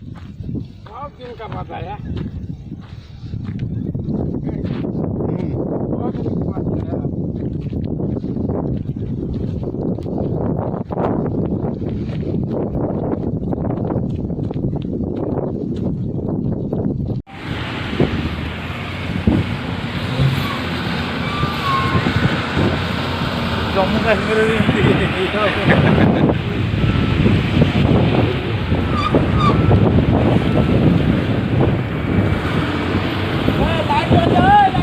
बहुत दिन का पता है। हम्म, बहुत दिन का पता है। जम्मू काश्मीर